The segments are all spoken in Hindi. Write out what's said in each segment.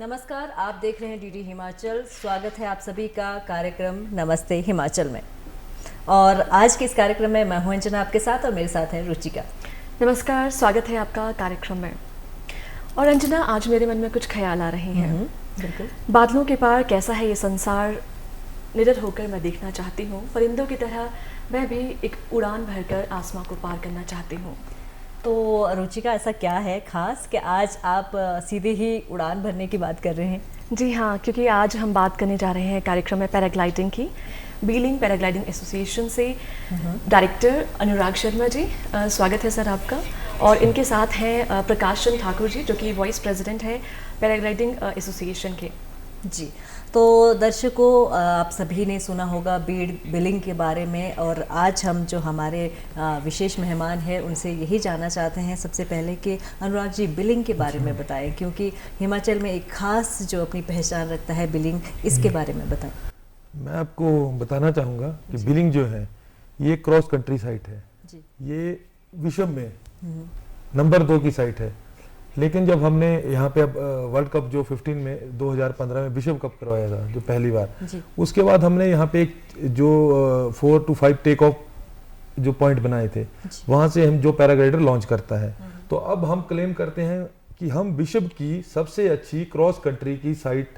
नमस्कार, आप देख रहे हैं डीडी हिमाचल। स्वागत है आप सभी का कार्यक्रम नमस्ते हिमाचल में। और आज के इस कार्यक्रम में मैं हूं अंजना आपके साथ और मेरे साथ है रुचिका। नमस्कार, स्वागत है आपका कार्यक्रम में। और अंजना, आज मेरे मन में कुछ ख्याल आ रहे हैं। बिल्कुल। बादलों के पार कैसा है ये संसार, निडर होकर मैं देखना चाहती हूँ। परिंदों की तरह मैं भी एक उड़ान भरकर आसमां को पार करना चाहती हूँ। तो रुचिका, ऐसा क्या है खास कि आज आप सीधे ही उड़ान भरने की बात कर रहे हैं? जी हाँ, क्योंकि आज हम बात करने जा रहे हैं कार्यक्रम में पैराग्लाइडिंग की। बीलिंग पैराग्लाइडिंग एसोसिएशन से डायरेक्टर अनुराग शर्मा जी, स्वागत है सर आपका। और इनके साथ हैं प्रकाश चंद ठाकुर जी, जो कि वाइस प्रेसिडेंट है पैराग्लाइडिंग एसोसिएशन के। जी, तो दर्शकों, आप सभी ने सुना होगा बीड बिलिंग के बारे में। और आज हम जो हमारे विशेष मेहमान हैं उनसे यही जानना चाहते हैं सबसे पहले कि अनुराग जी बिलिंग के बारे में बताएं, क्योंकि हिमाचल में एक खास जो अपनी पहचान रखता है बिलिंग, इसके बारे में बताएं। मैं आपको बताना चाहूँगा कि बिलिंग जो है ये क्रॉस कंट्री साइट है जी। ये विश्व में नंबर 2 की साइट है। लेकिन जब हमने यहाँ पे अब वर्ल्ड कप जो 15 में 2015 में विश्व कप करवाया था जो पहली बार, उसके बाद हमने यहाँ पे एक जो 4 to 5 टेक ऑफ जो पॉइंट बनाए थे, वहाँ से हम जो पैराग्लाइडर लॉन्च करता है। तो अब हम क्लेम करते हैं कि हम विश्व की सबसे अच्छी क्रॉस कंट्री की साइट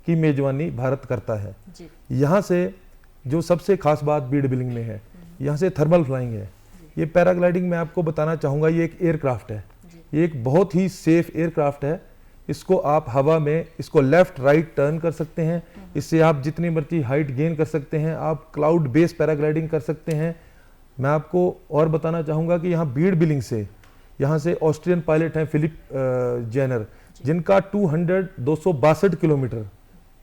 की मेजबानी भारत करता है। यहाँ से जो सबसे खास बात बीड बिलिंग में है, यहाँ से थर्मल फ्लाइंग है। ये पैराग्लाइडिंग मैं आपको बताना चाहूँगा, ये एक एयरक्राफ्ट है। ये एक बहुत ही सेफ एयरक्राफ्ट है। इसको आप हवा में इसको लेफ्ट राइट टर्न कर सकते हैं। इससे आप जितनी मर्जी हाइट गेन कर सकते हैं। आप क्लाउड बेस पैराग्लाइडिंग कर सकते हैं। मैं आपको और बताना चाहूँगा कि यहाँ बीड बिलिंग से यहाँ से ऑस्ट्रियन पायलट हैं फिलिप जेनर, जिनका 262 kilometre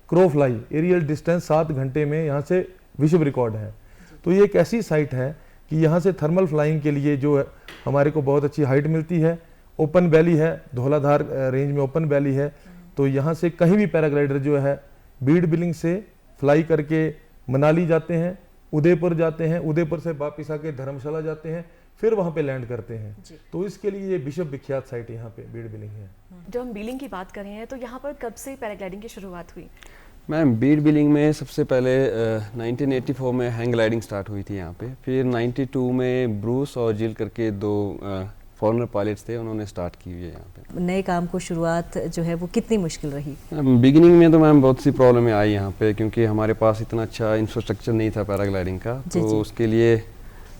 crow fly aerial distance 7 घंटे में यहाँ से विश्व रिकॉर्ड है। तो ये एक ऐसी साइट है कि यहाँ से थर्मल फ्लाइंग के लिए जो है हमारे को बहुत अच्छी हाइट मिलती है। ओपन वैली है, धौलाधार रेंज में ओपन वैली है। तो यहाँ से कहीं भी पैराग्लाइडर जो है बीड बिलिंग से फ्लाई करके मनाली जाते हैं, उदयपुर जाते हैं, उदयपुर से वापस आके धर्मशाला जाते हैं, फिर वहाँ पे लैंड करते हैं। तो इसके लिए ये विश्व विख्यात साइट यहाँ पे बीड बिलिंग है। जब हम बीलिंग की बात कर रहे हैं तो यहाँ पर कब से पैराग्लाइडिंग की शुरुआत हुई? मैम, बीड बिलिंग में सबसे पहले 1984 में हैंग ग्लाइडिंग स्टार्ट हुई थी यहाँ पे। फिर 92 में ब्रूस और जिल करके 2 फॉरेनर पायलट्स थे, उन्होंने स्टार्ट की हुई है यहाँ पे। नए काम को शुरुआत जो है वो कितनी मुश्किल रही? बिगिनिंग में तो मैम बहुत सी प्रॉब्लम आई यहाँ पे, क्योंकि हमारे पास इतना अच्छा इंफ्रास्ट्रक्चर नहीं था पैराग्लाइडिंग का। तो उसके लिए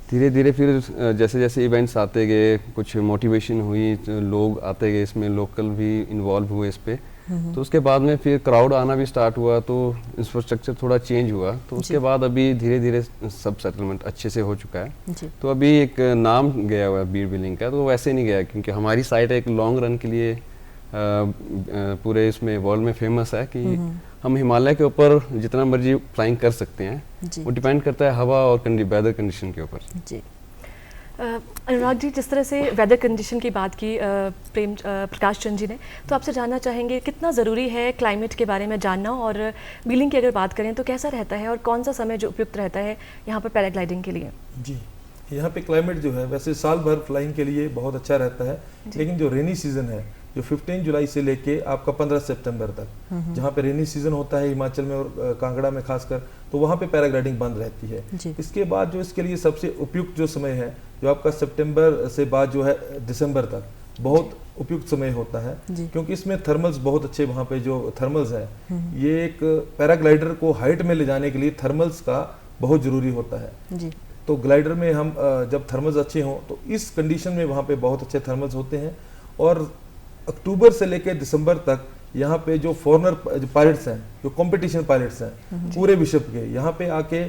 धीरे धीरे फिर जैसे जैसे इवेंट्स आते गए, कुछ मोटिवेशन हुई, लोग आते गए, इसमें लोकल भी इन्वॉल्व हुए इस पे। तो उसके बाद में फिर क्राउड आना भी स्टार्ट हुआ, तो इंफ्रास्ट्रक्चर थोड़ा चेंज हुआ। तो उसके बाद अभी धीरे धीरे सब सेटलमेंट अच्छे से हो चुका है। तो अभी एक नाम गया हुआ है बीड बिलिंग का, तो वैसे नहीं गया, क्योंकि हमारी साइट एक लॉन्ग रन के लिए पूरे इसमें वर्ल्ड में फेमस है कि हम हिमालय के ऊपर जितना मर्जी फ्लाइंग कर सकते हैं। वो डिपेंड करता है हवा और वेदर कंडीशन के ऊपर। अनुराग जी, जिस तरह से वेदर कंडीशन की बात की प्रकाश चंद जी ने, तो आपसे जानना चाहेंगे कितना ज़रूरी है क्लाइमेट के बारे में जानना, और बिलिंग की अगर बात करें तो कैसा रहता है और कौन सा समय जो उपयुक्त रहता है यहाँ पर पैराग्लाइडिंग के लिए? जी, यहाँ पे क्लाइमेट जो है वैसे साल भर फ्लाइंग के लिए बहुत अच्छा रहता है। लेकिन जो रेनी सीजन है, जो 15 जुलाई से लेके आपका 15 सितंबर तक, जहाँ पे रेनी सीजन होता है हिमाचल में और कांगड़ा में खासकर, तो वहाँ पे पैराग्लाइडिंग बंद रहती है। इसके बाद जो इसके लिए सबसे उपयुक्त जो समय है, जो आपका सितंबर से बाद जो है दिसंबर तक, बहुत उपयुक्त समय होता है, क्योंकि इसमें थर्मल्स बहुत अच्छे, वहाँ पे जो थर्मल्स है, ये एक पैराग्लाइडर को हाइट में ले जाने के लिए थर्मल्स का बहुत जरूरी होता है। तो ग्लाइडर में हम जब थर्मल्स अच्छे हों तो इस कंडीशन में वहाँ पे बहुत अच्छे थर्मल्स होते हैं। और अक्टूबर से लेकर दिसंबर तक यहाँ पे जो फॉरेनर पायलट्स हैं, जो कंपटीशन पायलट्स हैं पूरे विश्व के, यहाँ पे आके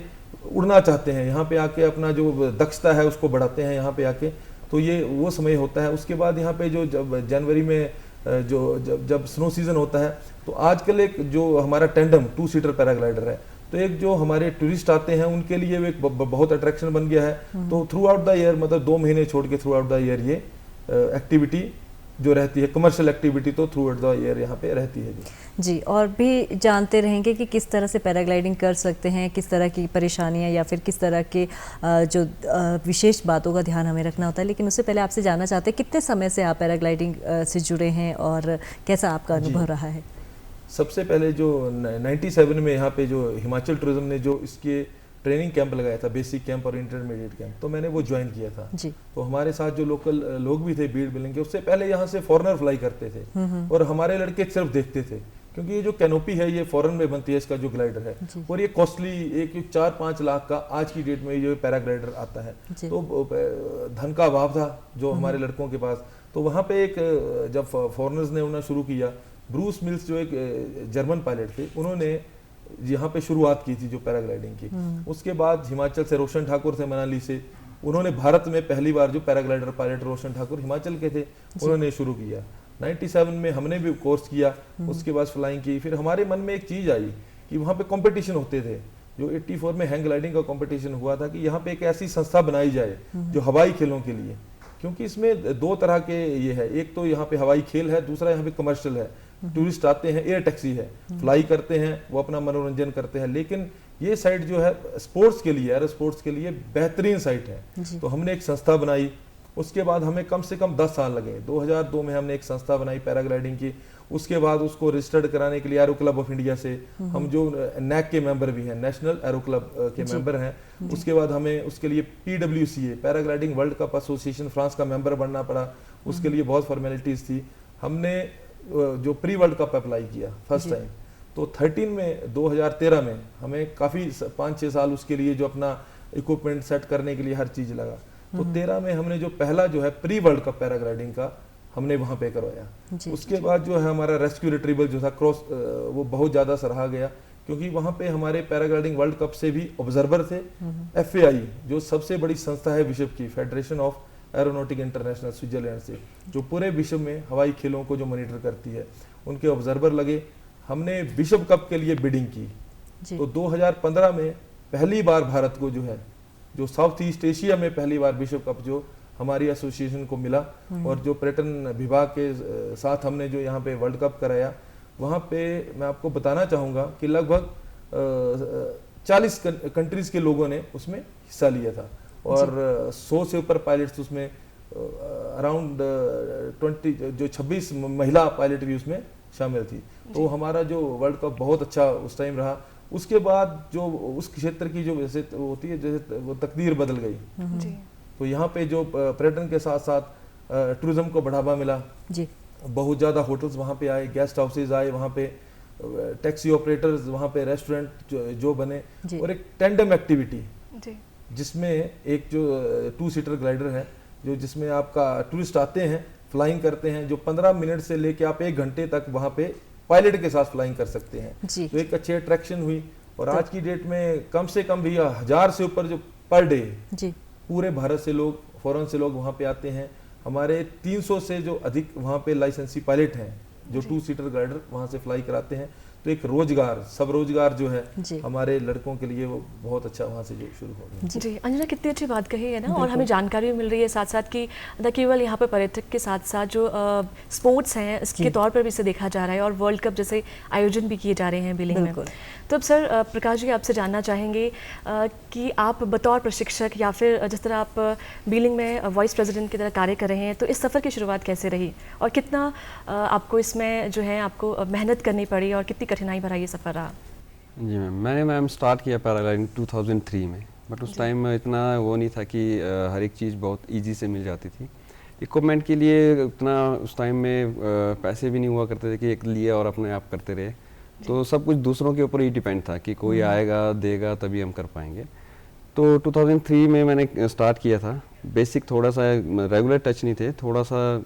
उड़ना चाहते हैं, यहाँ पे आके अपना जो दक्षता है उसको बढ़ाते हैं यहाँ पे आके। तो ये वो समय होता है। उसके बाद यहाँ पे जो जब जनवरी में जब स्नो सीजन होता है, तो आजकल एक जो हमारा टेंडम 2 सीटर पैराग्लाइडर है, तो एक जो हमारे टूरिस्ट आते हैं उनके लिए वो एक बहुत अट्रैक्शन बन गया है। तो थ्रू आउट द ईयर, मतलब 2 महीने छोड़ के थ्रू आउट द ईयर ये एक्टिविटी जो रहती है, कमर्शियल एक्टिविटी, तो थ्रू आउट द ईयर यहाँ पे रहती है। जी, और भी जानते रहेंगे कि किस तरह से पैराग्लाइडिंग कर सकते हैं, किस तरह की परेशानियां या फिर किस तरह के जो विशेष बातों का ध्यान हमें रखना होता है। लेकिन उससे पहले आपसे जानना चाहते हैं कितने समय से आप पैराग्लाइडिंग से जुड़े हैं और कैसा आपका अनुभव रहा है? सबसे पहले जो 97 में यहाँ पे जो हिमाचल टूरिज्म ने जो इसके ट्रेनिंग कैंप लगाया था, बेसिक कैंप और इंटरमीडिएट कैंप, तो मैंने वो ज्वाइन किया था जी। तो हमारे साथ जो लोकल लोग भी थे बीड़ बिलिंग के, उससे पहले यहाँ से फॉरेनर फ्लाई करते थे और हमारे लड़के सिर्फ देखते थे, क्योंकि ये जो कैनोपी है ये फॉरेन में बनती है, इसका जो ग्लाइडर है, और ये कॉस्टली एक 4-5 लाख का आज की डेट में ये पैराग्लाइडर आता है, तो धन का अभाव था जो हमारे लड़कों के पास। तो वहाँ पे एक जब फॉरेनर्स ने उन्हें शुरू किया, ब्रूस मिल्स जो एक जर्मन पायलट थे, उन्होंने यहाँ पे शुरुआत की थी जो पैराग्लाइडिंग की। उसके बाद हिमाचल से रोशन ठाकुर थे, मनाली से, उन्होंने भारत में पहली बार जो पैराग्लाइडर पायलट रोशन ठाकुर हिमाचल के थे, उन्होंने शुरू किया। 97 में हमने भी कोर्स किया, उसके बाद फ्लाइंग की। फिर हमारे मन में एक चीज आई कि वहाँ पे कंपटीशन होते थे, जो 84 में हैंग ग्लाइडिंग का कंपटीशन हुआ था कि यहाँ पे एक ऐसी संस्था बनाई जाए जो हवाई खेलों के लिए, क्योंकि इसमें 2 तरह के ये है, एक तो यहाँ पे हवाई खेल है, दूसरा यहाँ पे कमर्शियल है। टूरिस्ट आते हैं, एयर टैक्सी है, फ्लाई करते हैं, वो अपना मनोरंजन करते हैं, लेकिन ये साइट जो है स्पोर्ट्स के लिए, एयर स्पोर्ट्स के लिए बेहतरीन साइट है। तो हमने एक संस्था बनाई, उसके बाद हमें कम से कम 10 साल लगे। 2002 में हमने एक संस्था बनाई पैराग्लाइडिंग की, उसके बाद उसको रजिस्टर्ड कराने के लिए एरो क्लब ऑफ इंडिया से, हम जो नैक के मेंबर भी हैं, नेशनल एरो क्लब के मेंबर हैं, उसके बाद हमें उसके लिए PWCA paragliding world cup association France का मेंबर बनना पड़ा, उसके लिए बहुत फॉर्मेलिटीज थी। हमने जो प्री वर्ल्ड कप अप्लाई किया फर्स्ट टाइम, तो 2013 में हमें काफ़ी 5-6 साल उसके लिए जो अपना इक्विपमेंट सेट करने के लिए हर चीज़ लगा। तो 13 में हमने जो पहला जो है प्री वर्ल्ड कप पैराग्लाइडिंग का हमने वहाँ पे करवाया। उसके बाद जो है हमारा रेस्क्यू रिट्रीवल जो था क्रॉस, वो बहुत ज़्यादा सराहा गया, क्योंकि वहाँ पे हमारे पैराग्लाइडिंग वर्ल्ड कप से भी ऑब्जर्वर थे। FAI जो सबसे बड़ी संस्था है विश्व की, federation of aeronautic international Switzerland से, जो पूरे विश्व में हवाई खेलों को जो मॉनिटर करती है, उनके ऑब्जर्वर लगे। हमने विश्व कप के लिए बिडिंग की, तो 2015 में पहली बार भारत को जो है, जो साउथ ईस्ट एशिया में पहली बार विश्व कप जो हमारी एसोसिएशन को मिला, और जो पर्यटन विभाग के साथ हमने जो यहाँ पे वर्ल्ड कप कराया, वहाँ पे मैं आपको बताना चाहूँगा कि लगभग 40 कंट्रीज के लोगों ने उसमें हिस्सा लिया था, और 100 से ऊपर पायलट्स उसमें, अराउंड 26 महिला पायलट भी उसमें शामिल थी। तो हमारा जो वर्ल्ड कप बहुत अच्छा उस टाइम रहा। उसके बाद जो उस क्षेत्र की जो वैसे होती है, जैसे वो तकदीर बदल गई, तो यहाँ पे जो पर्यटन के साथ साथ टूरिज्म को बढ़ावा मिला जी। बहुत ज़्यादा होटल्स वहाँ पे आए, गेस्ट हाउसेज आए, वहाँ पे टैक्सी ऑपरेटर्स, वहाँ पे रेस्टोरेंट जो बने, और एक टेंडम एक्टिविटी जिसमें एक जो 2 सीटर ग्लाइडर है, जो जिसमें आपका टूरिस्ट आते हैं, फ्लाइंग करते हैं, जो 15 मिनट से लेके आप 1 घंटे तक वहाँ पे पायलट के साथ फ्लाइंग कर सकते हैं। तो एक अच्छी अट्रैक्शन हुई, और आज की डेट में कम से कम भी 1000 से ऊपर जो पर डे पूरे भारत से लोग, फॉरेन से लोग वहाँ पे आते हैं। हमारे 300 से जो अधिक वहाँ पे लाइसेंसी पायलट हैं, जो 2 सीटर ग्लाइडर वहाँ से फ्लाई कराते हैं। तो एक रोजगार, सब रोजगार जो है हमारे लड़कों के लिए, वो बहुत अच्छा वहाँ से जो शुरू हो गया। जी अंजना, कितनी अच्छी बात कही है ना, और हमें जानकारी भी मिल रही है साथ साथ कि न केवल यहाँ पर पर्यटक के साथ साथ जो स्पोर्ट्स हैं इसके तौर पर भी इसे देखा जा रहा है, और वर्ल्ड कप जैसे आयोजन भी किए जा रहे हैं बिलिंग में। तो अब सर प्रकाश जी आपसे जानना चाहेंगे कि आप बतौर प्रशिक्षक, या फिर जिस तरह आप बिलिंग में वाइस प्रेसिडेंट की तरह कार्य कर रहे हैं, तो इस सफ़र की शुरुआत कैसे रही, और कितना आपको इसमें जो है आपको मेहनत करनी पड़ी, और कितनी कठिनाई भरा ये सफ़र रहा? जी मैंने स्टार्ट किया पैराग्लाइडिंग 2003 में, बट उस टाइम में इतना वो नहीं था कि हर एक चीज़ बहुत ईजी से मिल जाती थी। इक्विपमेंट के लिए उतना उस टाइम में पैसे भी नहीं हुआ करते थे कि एक लिए और अपने आप करते रहे, तो सब कुछ दूसरों के ऊपर ही डिपेंड था कि कोई आएगा देगा तभी हम कर पाएंगे। तो 2003 में मैंने स्टार्ट किया था। बेसिक थोड़ा सा रेगुलर टच नहीं थे, थोड़ा सा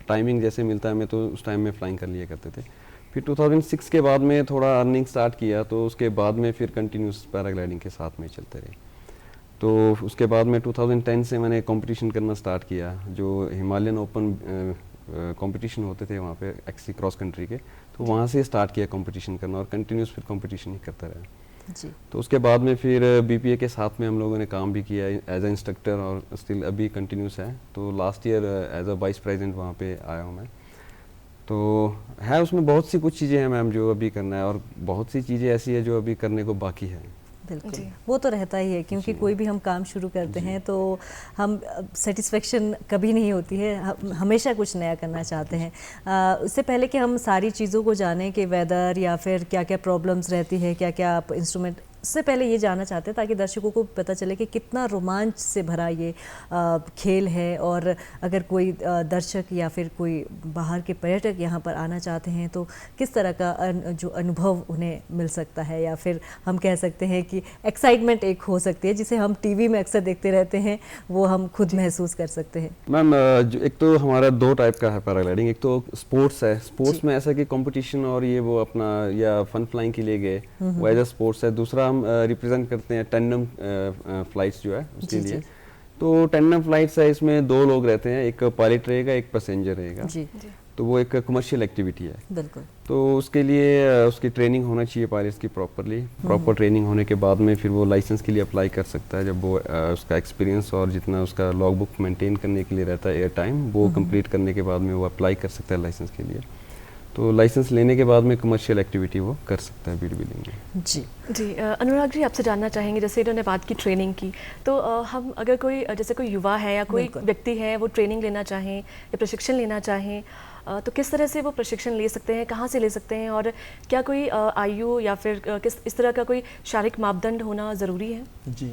टाइमिंग जैसे मिलता है मैं तो उस टाइम में फ्लाइंग कर लिया करते थे। फिर 2006 के बाद में थोड़ा अर्निंग स्टार्ट किया, तो उसके बाद में फिर कंटिन्यूस पैराग्लाइडिंग के साथ में चलते रहे। तो उसके बाद में 2010 से मैंने कंपटीशन करना स्टार्ट किया, जो हिमालयन ओपन कंपटीशन होते थे वहाँ पे एक्सी क्रॉस कंट्री के, तो वहाँ से स्टार्ट किया कंपटीशन करना, और कंटिन्यूस फिर कंपटीशन ही करता रहा जी। तो उसके बाद में फिर BPA के साथ में हम लोगों ने काम भी किया एज ए इंस्ट्रक्टर, और स्टिल अभी कंटिन्यूस है। तो last year as a vice president वहाँ पे आया हूँ मैं। तो है उसमें बहुत सी कुछ चीज़ें हैं मैम जो अभी करना है, और बहुत सी चीज़ें ऐसी है जो अभी करने को बाकी है बिल्कुल जी। वो तो रहता ही है, क्योंकि कोई भी हम काम शुरू करते हैं तो हम सेटिस्फेक्शन कभी नहीं होती है, हम हमेशा कुछ नया करना चाहते हैं। उससे पहले कि हम सारी चीज़ों को जानें कि वेदर या फिर क्या क्या प्रॉब्लम्स रहती है, क्या क्या आप इंस्ट्रूमेंट, उससे पहले ये जानना चाहते हैं ताकि दर्शकों को पता चले कि कितना रोमांच से भरा ये खेल है, और अगर कोई दर्शक या फिर कोई बाहर के पर्यटक यहाँ पर आना चाहते हैं तो किस तरह का जो अनुभव उन्हें मिल सकता है, या फिर हम कह सकते हैं कि एक्साइटमेंट एक हो सकती है जिसे हम टीवी में अक्सर देखते रहते हैं, वो हम खुद महसूस कर सकते हैं। मैम एक तो हमारा 2 टाइप का है पैराग्लाइडिंग। एक तो स्पोर्ट्स है, स्पोर्ट्स में ऐसा कि कंपटीशन और ये वो अपना या फन फ्लाइंग के लिए गए, वो एज अ स्पोर्ट्स है। दूसरा हम रिप्रेजेंट करते हैं टेंडम फ्लाइट्स जो है उसके लिए। तो टेंडम फ्लाइट्स है, इसमें 2 लोग रहते हैं, एक पायलट रहेगा, एक पैसेंजर रहेगा। जी। तो वो एक कमर्शियल एक्टिविटी है। बिल्कुल। तो उसके लिए उसकी ट्रेनिंग होना चाहिए पायलट्स की प्रॉपरली। प्रॉपर ट्रेनिंग होने के बाद में फिर वो लाइसेंस के लिए अप्लाई कर सकता है, जब वो उसका एक्सपीरियंस और जितना उसका लॉग बुक मेंटेन करने के लिए रहता है एयर टाइम, वो कंप्लीट करने के बाद में वो अप्लाई कर सकता है लाइसेंस के लिए। तो लाइसेंस लेने के बाद में कमर्शियल एक्टिविटी वो कर सकता है बीड बिलिंग में। जी जी। अनुराग जी, आपसे जानना चाहेंगे, जैसे इन्होंने बात की ट्रेनिंग की, तो हम अगर कोई जैसे कोई युवा है या कोई व्यक्ति है वो ट्रेनिंग लेना चाहें या प्रशिक्षण लेना चाहें, तो किस तरह से वो प्रशिक्षण ले सकते हैं, कहाँ से ले सकते हैं, और क्या कोई आयु या फिर किस इस तरह का कोई शारीरिक मापदंड होना ज़रूरी है? जी,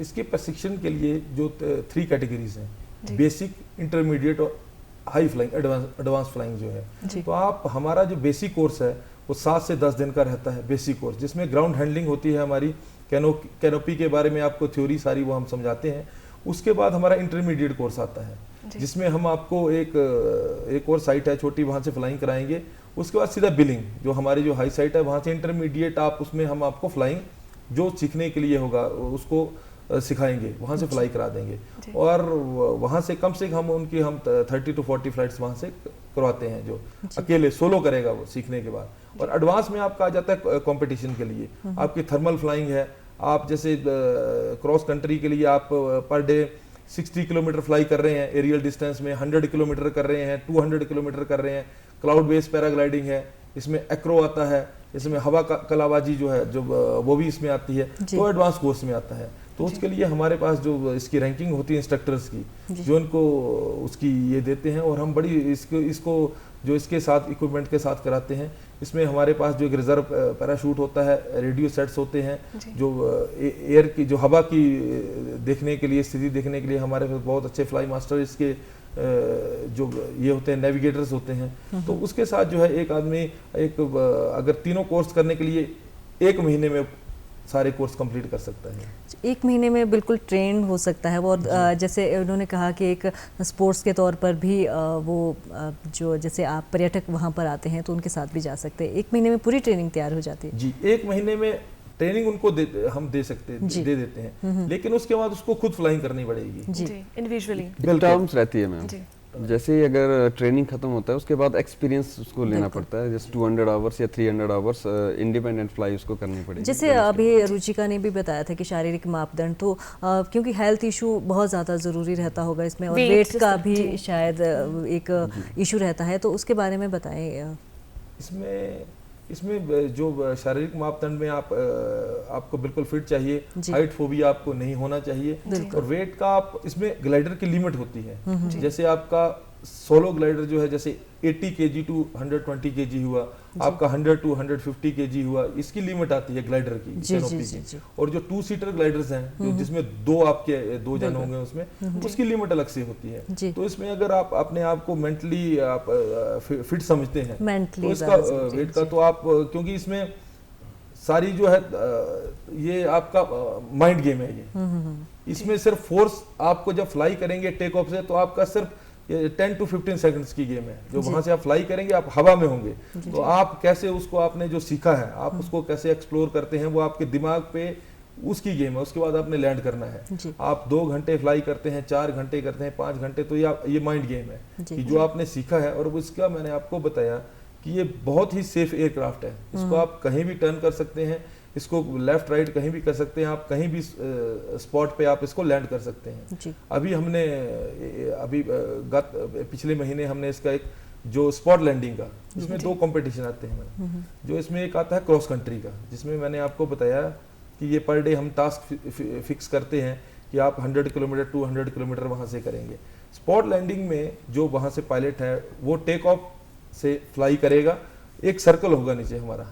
इसके प्रशिक्षण के लिए जो 3 कैटेगरीज हैं, बेसिक, इंटरमीडिएट और हाई फ्लाइंग, एडवांस फ्लाइंग जो है। तो आप हमारा जो बेसिक कोर्स है वो 7 से 10 दिन का रहता है बेसिक कोर्स, जिसमें ग्राउंड हैंडलिंग होती है, हमारी कैनोपी के बारे में आपको थ्योरी सारी वो हम समझाते हैं। उसके बाद हमारा इंटरमीडिएट कोर्स आता है, जिसमें हम आपको एक और साइट है छोटी, वहाँ से फ्लाइंग कराएंगे। उसके बाद सीधा बिलिंग, जो हमारी जो हाई साइट है, वहाँ से इंटरमीडिएट आप उसमें हम आपको फ्लाइंग जो सीखने के लिए होगा उसको सिखाएंगे, वहाँ से फ्लाई करा देंगे। और वहाँ से कम से कम उनकी हम 30 to 40 फ्लाइट्स वहाँ से करवाते हैं, जो अकेले सोलो करेगा वो सीखने के बाद। और एडवांस में आपका आ जाता है कंपटीशन के लिए, आपकी थर्मल फ्लाइंग है। आप जैसे क्रॉस कंट्री के लिए आप पर डे 60 किलोमीटर फ्लाई कर रहे हैं एरियल डिस्टेंस में, 100 किलोमीटर कर रहे हैं, 200 किलोमीटर कर रहे हैं। क्लाउड बेस्ड पैराग्लाइडिंग है, इसमें एक्रो आता है, इसमें हवा कलाबाजी जो है जो वो भी इसमें आती है, तो एडवांस कोर्स में आता है। तो उसके लिए हमारे पास जो इसकी रैंकिंग होती है इंस्ट्रक्टर्स की, जो इनको उसकी ये देते हैं, और हम बड़ी इसको जो इसके साथ इक्विपमेंट के साथ कराते हैं। इसमें हमारे पास जो एक रिजर्व पैराशूट होता है, रेडियो सेट्स होते हैं, जो एयर की जो हवा की देखने के लिए, स्थिति देखने के लिए हमारे पास बहुत अच्छे फ्लाई मास्टर इसके जो ये होते हैं, नेविगेटर्स होते हैं। तो उसके साथ जो है एक आदमी अगर तीनों कोर्स करने के लिए 1 महीने में सारे कोर्स कंप्लीट कर सकता है। 1 महीने में बिल्कुल ट्रेन हो सकता है वो। जैसे उन्होंने कहा कि एक स्पोर्ट्स के तौर पर भी वो जो जैसे आप पर्यटक वहाँ पर आते हैं तो उनके साथ भी जा सकते हैं। 1 महीने में पूरी ट्रेनिंग तैयार हो जाती है। जी, 1 महीने में ट्रेनिंग उनको हम दे देते हैं, लेकिन उसके बाद उसको खुद फ्लाइंग करनी पड़ेगी। जी, इंडिविजुअली टर्म्स रहती है मैम। जैसे ही अगर ट्रेनिंग खत्म होता है उसके बाद एक्सपीरियंस उसको लेना पड़ता है, जैसे 200 आवर्स या 300 आवर्स इंडिपेंडेंट फ्लाई उसको करनी पड़ेगी। जैसे अभी रुचिका ने भी बताया था कि शारीरिक मापदंड, तो क्योंकि हेल्थ इशू बहुत ज़्यादा ज़रूरी रहता होगा इसमें, और वेट का भी शायद एक इशू रहता है, तो उसके बारे में बताएं। इसमें जो शारीरिक मापदंड में आपको बिल्कुल फिट चाहिए, हाइट फोबिया आपको नहीं होना चाहिए, और वेट का आप इसमें ग्लाइडर की लिमिट होती है। जैसे आपका सोलो ग्लाइडर जो है, जैसे 80 kg टू 120 kg हुआ, आपका 100 to 150 kg हुआ, इसकी लिमिट आती है ग्लाइडर की, कैनोपी की। और जो 2 सीटर ग्लाइडर्स हैं, जिसमें 2 जन होंगे उसमें, उसकी लिमिट अलग से होती है। तो इसमें अगर आप अपने आप को मेंटली आप फिट समझते हैं तो इसका वेट का तो आप, क्योंकि इसमें सारी जो है ये आपका माइंड गेम है ये। इसमें सिर्फ फोर्स आपको जब फ्लाई करेंगे टेक ऑफ से, तो आपका सिर्फ 10 to 15 सेकंड्स की गेम है। जो वहां से आप फ्लाई करेंगे, आप हवा में होंगे, तो आप कैसे उसको, आपने जो सीखा है आप उसको कैसे एक्सप्लोर करते हैं, वो आपके दिमाग पे उसकी गेम है। उसके बाद आपने लैंड करना है। आप 2 घंटे फ्लाई करते हैं, 4 घंटे करते हैं, 5 घंटे, तो ये माइंड गेम है कि जो आपने सीखा है। और उसका मैंने आपको बताया कि ये बहुत ही सेफ एयरक्राफ्ट है। इसको आप कहीं भी टर्न कर सकते हैं, इसको लेफ्ट राइट कहीं भी कर सकते हैं, आप कहीं भी स्पॉट पे आप इसको लैंड कर सकते हैं। अभी पिछले महीने हमने इसका एक जो स्पॉट लैंडिंग का, इसमें 2 कंपटीशन आते हैं। जो इसमें एक आता है क्रॉस कंट्री का, जिसमें मैंने आपको बताया कि ये पर डे हम टास्क फिक्स करते हैं कि आप 100 किलोमीटर 200 किलोमीटर वहाँ से करेंगे। स्पॉट लैंडिंग में जो वहाँ से पायलट है वो टेक ऑफ से फ्लाई करेगा, एक सर्कल होगा नीचे हमारा,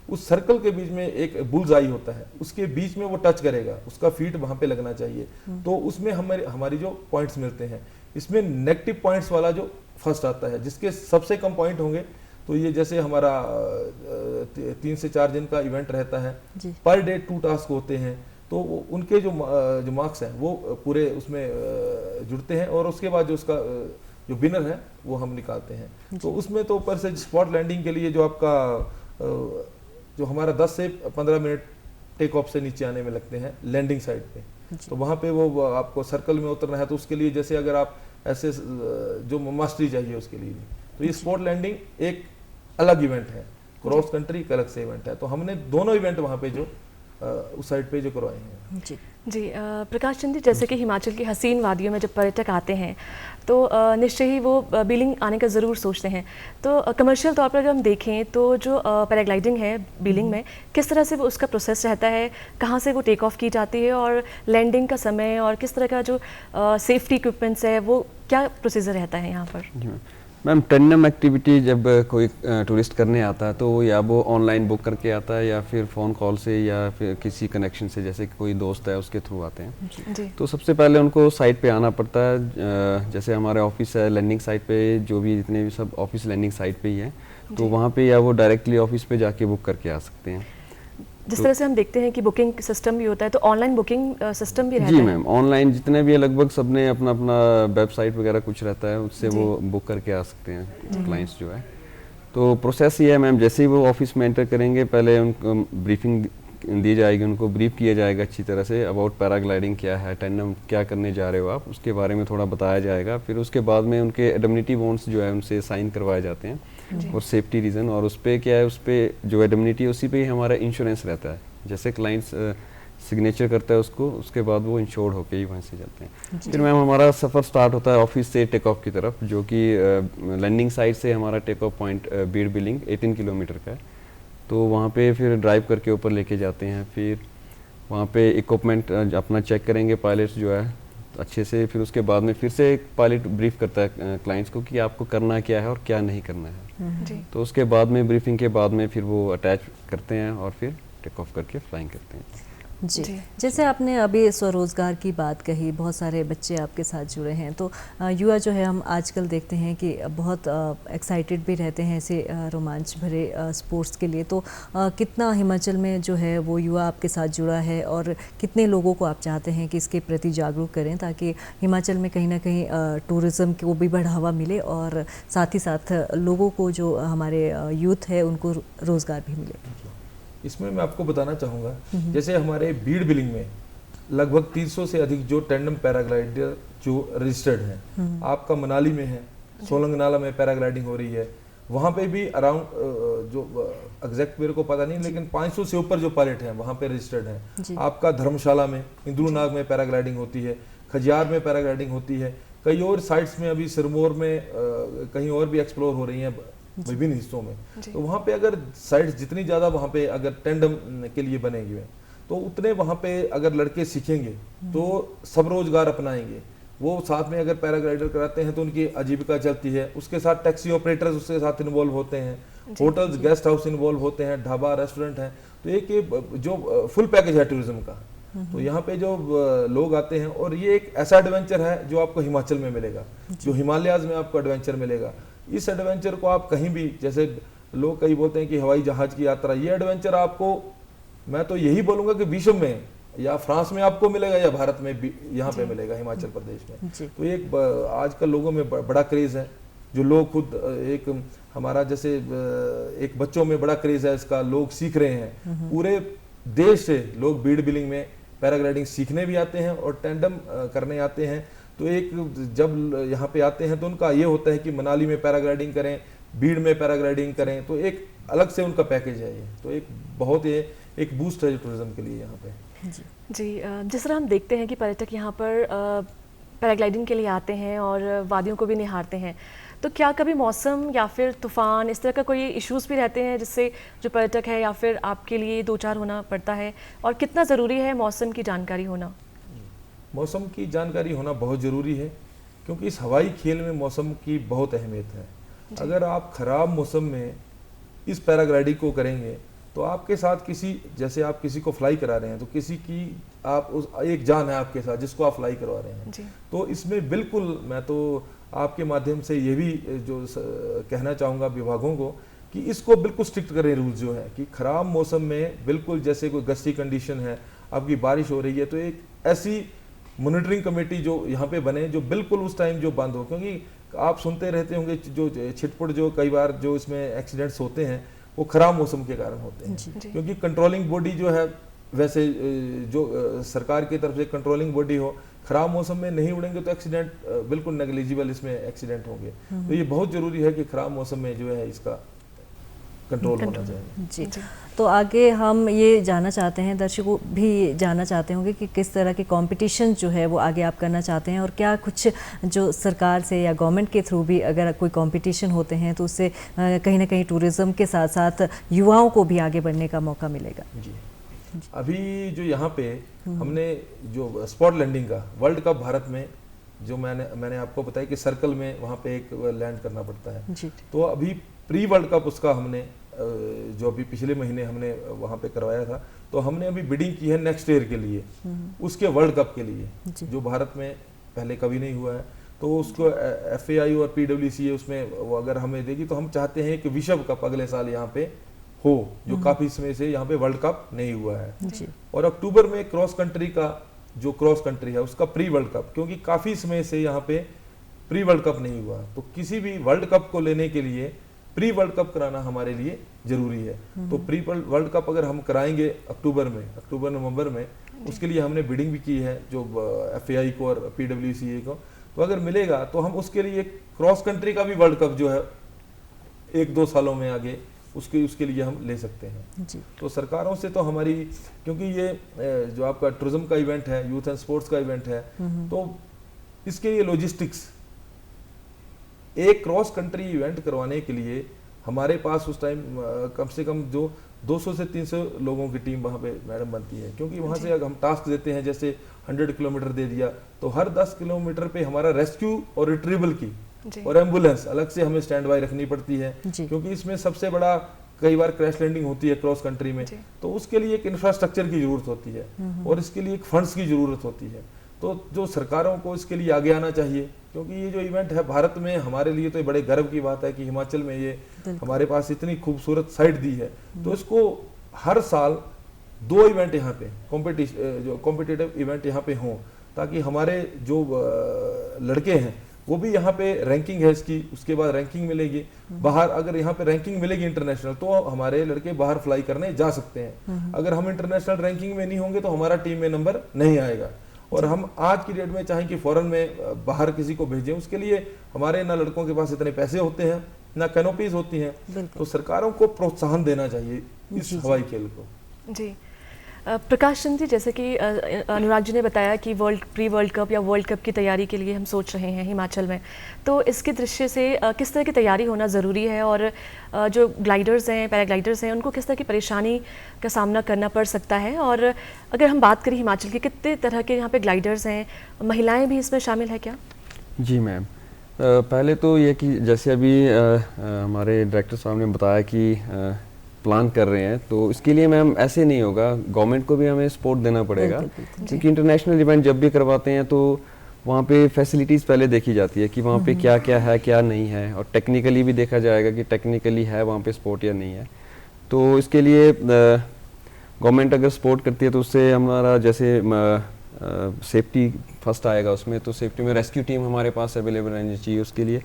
उस सर्कल के बीच में एक बुल्स आई होता है, उसके बीच में वो टच करेगा, उसका फीट वहाँ पे लगना चाहिए, तो उसमें हमारी जो पॉइंट्स मिलते हैं। इसमें नेगेटिव पॉइंट्स वाला जो फर्स्ट आता है, जिसके सबसे कम पॉइंट होंगे, तो ये जैसे हमारा 3 से 4 दिन का इवेंट रहता है, पर डे 2 टास्क होते हैं, तो उनके जो मार्क्स हैं वो पूरे उसमें जुड़ते हैं, और उसके बाद जो उसका जो विनर है वो हम निकालते हैं। तो उसमें तो ऊपर से स्पॉट लैंडिंग के लिए जो आपका जो हमारा 10 से 15 मिनट टेक ऑफ से नीचे आने में लगते हैं लैंडिंग साइड पे, तो वहाँ पे वो आपको सर्कल में उतरना है, तो उसके लिए जैसे अगर आप ऐसे जो मास्टरी चाहिए उसके लिए, तो ये स्पॉट लैंडिंग एक अलग इवेंट है, क्रॉस कंट्री एक अलग से इवेंट है। तो हमने दोनों इवेंट वहाँ पे जो उस साइड पे जो करवाए हैं। जी प्रकाश चंद जी, जैसे कि हिमाचल की हसीन वादियों में जब पर्यटक आते हैं तो निश्चय ही वो बीलिंग आने का ज़रूर सोचते हैं। तो कमर्शियल तौर पर अगर हम देखें तो जो पैराग्लाइडिंग है बीलिंग में, किस तरह से वो उसका प्रोसेस रहता है, कहाँ से वो टेक ऑफ की जाती है, और लैंडिंग का समय और किस तरह का जो सेफ्टी इक्विपमेंट्स है वो क्या प्रोसीजर रहता है यहाँ पर? मैम, टैंडम एक्टिविटी जब कोई टूरिस्ट करने आता है तो या वो ऑनलाइन बुक करके आता है या फिर फ़ोन कॉल से या फिर किसी कनेक्शन से, जैसे कि कोई दोस्त है उसके थ्रू आते हैं। जी। तो सबसे पहले उनको साइट पे आना पड़ता है। जैसे हमारे ऑफिस है लैंडिंग साइट पे, जो भी जितने भी सब ऑफिस लैंडिंग साइट पे ही है, तो वहाँ पे या वो डायरेक्टली ऑफिस पे जाके बुक करके आ सकते हैं। जिस तरह से हम देखते हैं कि बुकिंग सिस्टम भी होता है, तो ऑनलाइन बुकिंग सिस्टम भी रहता है? जी मैम, ऑनलाइन जितने भी है लगभग सबने अपना अपना वेबसाइट वगैरह कुछ रहता है, उससे वो बुक करके आ सकते हैं क्लाइंट्स जो है। तो प्रोसेस ये है मैम, जैसे ही वो ऑफिस में एंटर करेंगे पहले उनको ब्रीफिंग दी जाएगी, उनको ब्रीफ किया जाएगा अच्छी तरह से अबाउट पैराग्लाइडिंग क्या है, टैंडम क्या करने जा रहे हो आप, उसके बारे में थोड़ा बताया जाएगा। फिर उसके बाद में उनके एडमिनिटी बॉन्ड्स जो है उनसे साइन करवाए जाते हैं और सेफ्टी रीज़न, और उस पर क्या है, उस पर जो एडमिनिटी उसी पे ही हमारा इंश्योरेंस रहता है। जैसे क्लाइंट्स सिग्नेचर करता है उसको, उसके बाद वो इंश्योर्ड होके ही वहाँ से जाते हैं। फिर मैम हमारा सफ़र स्टार्ट होता है ऑफिस से टेक ऑफ की तरफ, जो कि लैंडिंग साइट से हमारा take off point Bir Billing 18 kilometre का है। तो वहाँ पे फिर ड्राइव करके ऊपर लेके जाते हैं, फिर वहाँ पे इक्विपमेंट अपना चेक करेंगे पायलट्स जो है अच्छे से। फिर उसके बाद में फिर से एक पायलट ब्रीफ करता है क्लाइंट्स को कि आपको करना क्या है और क्या नहीं करना है। तो उसके बाद में ब्रीफिंग के बाद में फिर वो अटैच करते हैं और फिर टेक ऑफ करके फ्लाइंग करते हैं। जी, जैसे आपने अभी स्वरोजगार की बात कही, बहुत सारे बच्चे आपके साथ जुड़े हैं, तो युवा जो है हम आजकल देखते हैं कि बहुत एक्साइटेड भी रहते हैं ऐसे रोमांच भरे स्पोर्ट्स के लिए। तो कितना हिमाचल में जो है वो युवा आपके साथ जुड़ा है, और कितने लोगों को आप चाहते हैं कि इसके प्रति जागरूक करें, ताकि हिमाचल में कहीं ना कहीं टूरिज़्म को भी बढ़ावा मिले और साथ ही साथ लोगों को जो हमारे यूथ है उनको रोज़गार भी मिले? इसमें मैं आपको बताना चाहूँगा, जैसे हमारे बीड़ बिलिंग में लगभग 300 से अधिक जो टैंडम पैराग्लाइडर जो रजिस्टर्ड हैं। आपका मनाली में है, सोलंग नाला में पैराग्लाइडिंग हो रही है, वहाँ पे भी अराउंड जो एग्जैक्ट मेरे को पता नहीं, लेकिन 500 से ऊपर जो पायलट हैं वहाँ पे रजिस्टर्ड हैं। आपका धर्मशाला में, इंद्रुनाग में पैराग्लाइडिंग होती है, खजियार में पैराग्लाइडिंग होती है, कई और साइट्स में अभी सिरमौर में कहीं और भी एक्सप्लोर हो रही हैं विभिन्न हिस्सों में। तो वहाँ पे अगर साइट्स जितनी ज़्यादा वहाँ पे अगर टैंडम के लिए बनेंगे तो उतने वहाँ पे अगर लड़के सीखेंगे तो सब रोजगार अपनाएंगे। वो साथ में अगर पैराग्लाइडर कराते हैं तो उनकी आजीविका चलती है, उसके साथ टैक्सी ऑपरेटर्स उसके साथ इन्वॉल्व होते हैं, होटल्स गेस्ट हाउस इन्वॉल्व होते हैं, ढाबा रेस्टोरेंट हैं। तो एक जो फुल पैकेज है टूरिज्म का, तो यहाँ पे जो लोग आते हैं, और ये एक ऐसा एडवेंचर है जो आपको हिमाचल में मिलेगा, जो हिमालयाज में आपको एडवेंचर मिलेगा। इस एडवेंचर को आप कहीं भी, जैसे लोग कई बोलते हैं कि हवाई जहाज की यात्रा, ये एडवेंचर आपको, मैं तो यही बोलूँगा कि विश्व में या फ्रांस में आपको मिलेगा या भारत में भी यहाँ पे मिलेगा, हिमाचल प्रदेश में। तो एक आजकल लोगों में बड़ा क्रेज़ है, जो लोग खुद एक हमारा जैसे एक बच्चों में बड़ा क्रेज़ है इसका, लोग सीख रहे हैं। पूरे देश से लोग बीड़ बिलिंग में पैराग्लाइडिंग सीखने भी आते हैं और टैंडम करने आते हैं। तो एक जब यहाँ पे आते हैं तो उनका ये होता है कि मनाली में पैराग्लाइडिंग करें, बीड़ में पैराग्लाइडिंग करें, तो एक अलग से उनका पैकेज है ये। तो एक बहुत ही एक बूस्ट है टूरिज्म के लिए यहाँ पे। जी, जिस तरह हम देखते हैं कि पर्यटक यहाँ पर पैराग्लाइडिंग के लिए आते हैं और वादियों को भी निहारते हैं, तो क्या कभी मौसम या फिर तूफान इस तरह का कोई इश्यूज़ भी रहते हैं जिससे जो पर्यटक है या फिर आपके लिए दो चार होना पड़ता है, और कितना ज़रूरी है मौसम की जानकारी होना? मौसम की जानकारी होना बहुत ज़रूरी है, क्योंकि इस हवाई खेल में मौसम की बहुत अहमियत है। अगर आप ख़राब मौसम में इस पैराग्लाइडिंग को करेंगे तो आपके साथ जैसे आप किसी को फ्लाई करा रहे हैं, तो किसी की एक जान है आपके साथ जिसको आप फ्लाई करवा रहे हैं जी। तो इसमें बिल्कुल मैं तो आपके माध्यम से ये भी कहना चाहूँगा विभागों को कि इसको बिल्कुल स्ट्रिक्ट करें रूल जो है कि ख़राब मौसम में बिल्कुल जैसे कोई गस्ती कंडीशन है, आपकी बारिश हो रही है, तो एक ऐसी मॉनिटरिंग कमेटी जो यहाँ पे बने जो बिल्कुल उस टाइम जो बंद हो, क्योंकि आप सुनते रहते होंगे जो छिटपुट जो कई बार जो इसमें एक्सीडेंट्स होते हैं वो खराब मौसम के कारण होते हैं। क्योंकि कंट्रोलिंग बॉडी जो है वैसे जो सरकार की तरफ से कंट्रोलिंग बॉडी हो, खराब मौसम में नहीं उड़ेंगे तो एक्सीडेंट बिल्कुल नेग्लिजिबल इसमें एक्सीडेंट होंगे। तो ये बहुत जरूरी है कि खराब मौसम में जो है इसका कंट्रोल होना चाहिए। जी। तो आगे हम ये जानना चाहते हैं, दर्शकों भी जानना चाहते होंगे कि किस तरह के कंपटीशन जो है वो आगे आप करना चाहते हैं, और क्या कुछ जो सरकार से या गवर्नमेंट के थ्रू भी अगर कोई कंपटीशन होते हैं तो उससे कहीं ना कहीं टूरिज्म के साथ साथ युवाओं को भी आगे बढ़ने का मौका मिलेगा? जी। अभी जो यहाँ पे हमने जो स्पॉट लैंडिंग का वर्ल्ड कप भारत में जो मैंने आपको बताया कि सर्कल में वहाँ पे एक लैंड करना पड़ता है जी। तो अभी प्री वर्ल्ड कप उसका हमने जो अभी पिछले महीने हमने वहाँ पे करवाया था, तो हमने अभी बिडिंग की है नेक्स्ट ईयर के लिए, उसके वर्ल्ड कप के लिए जो भारत में पहले कभी नहीं हुआ है। तो उसको FAI और PWCA उसमें वो अगर हमें देगी तो हम चाहते हैं कि विश्व कप अगले साल यहाँ पे हो, जो काफी समय से यहाँ पे वर्ल्ड कप नहीं हुआ है। जी। और अक्टूबर में क्रॉस कंट्री का जो क्रॉस कंट्री है उसका प्री वर्ल्ड कप, क्योंकि काफी समय से यहाँ पे प्री वर्ल्ड कप नहीं हुआ, तो किसी भी वर्ल्ड कप को लेने के लिए प्री वर्ल्ड कप कराना हमारे लिए जरूरी है। तो प्री वर्ल्ड कप अगर हम कराएंगे अक्टूबर नवंबर में, उसके लिए हमने बिडिंग भी की है जो FAI को और PWCA को, तो अगर मिलेगा तो हम उसके लिए क्रॉस कंट्री का भी वर्ल्ड कप जो है 1-2 सालों में आगे उसके लिए हम ले सकते हैं। जी। तो सरकारों से तो हमारी, क्योंकि ये जो आपका टूरिज्म का इवेंट है, यूथ एंड स्पोर्ट्स का इवेंट है, तो इसके लिए लॉजिस्टिक्स, एक क्रॉस कंट्री इवेंट करवाने के लिए हमारे पास उस टाइम कम से कम जो 200 से 300 लोगों की टीम वहाँ पे मैडम बनती है, क्योंकि वहाँ से अगर हम टास्क देते हैं जैसे 100 किलोमीटर दे दिया तो हर 10 किलोमीटर पे हमारा रेस्क्यू और रिट्रीवल की और एम्बुलेंस अलग से हमें स्टैंड बाय रखनी पड़ती है, क्योंकि इसमें सबसे बड़ा कई बार क्रैश लैंडिंग होती है क्रॉस कंट्री में, तो उसके लिए एक इंफ्रास्ट्रक्चर की जरूरत होती है और इसके लिए एक फंड्स की जरूरत होती है। तो जो सरकारों को इसके लिए आगे आना चाहिए, क्योंकि ये जो इवेंट है भारत में हमारे लिए तो बड़े गर्व की बात है कि हिमाचल में ये हमारे पास इतनी खूबसूरत साइट दी है, तो इसको हर साल 2 इवेंट यहाँ पे जो कॉम्पिटिटिव इवेंट यहाँ पे हों, ताकि हमारे जो लड़के हैं वो भी यहाँ पे रैंकिंग है इसकी, उसके बाद रैंकिंग मिलेगी बाहर, अगर यहाँ पे रैंकिंग मिलेगी इंटरनेशनल तो हमारे लड़के बाहर फ्लाई करने जा सकते हैं। अगर हम इंटरनेशनल रैंकिंग में नहीं होंगे तो हमारा टीम में नंबर नहीं आएगा, और हम आज की डेट में चाहें कि फॉरेन में बाहर किसी को भेजें, उसके लिए हमारे ना लड़कों के पास इतने पैसे होते हैं ना कैनोपीज होती हैं, तो सरकारों को प्रोत्साहन देना चाहिए इस हवाई खेल को। जी। प्रकाश चंद जी, जैसे कि अनुराग जी ने बताया कि प्री वर्ल्ड कप या वर्ल्ड कप की तैयारी के लिए हम सोच रहे हैं हिमाचल में, तो इसके दृष्टि से किस तरह की तैयारी होना ज़रूरी है, और जो ग्लाइडर्स हैं, पैराग्लाइडर्स हैं, उनको किस तरह की परेशानी का सामना करना पड़ सकता है, और अगर हम बात करें हिमाचल के कितने तरह के यहाँ पे ग्लाइडर्स हैं, महिलाएँ भी इसमें शामिल है क्या? जी मैम, पहले तो ये कि जैसे अभी हमारे डायरेक्टर साहब ने बताया कि प्लान कर रहे हैं, तो इसके लिए मैम ऐसे नहीं होगा, गवर्नमेंट को भी हमें सपोर्ट देना पड़ेगा, क्योंकि इंटरनेशनल इवेंट जब भी करवाते हैं तो वहाँ पे फैसिलिटीज़ पहले देखी जाती है कि वहाँ पे क्या क्या है क्या नहीं है, और टेक्निकली भी देखा जाएगा कि टेक्निकली है वहाँ पे सपोर्ट या नहीं है। तो इसके लिए गवर्नमेंट अगर सपोर्ट करती है तो उससे हमारा जैसे सेफ्टी फर्स्ट आएगा उसमें, तो सेफ्टी में रेस्क्यू टीम हमारे पास अवेलेबल रहनी चाहिए उसके लिए।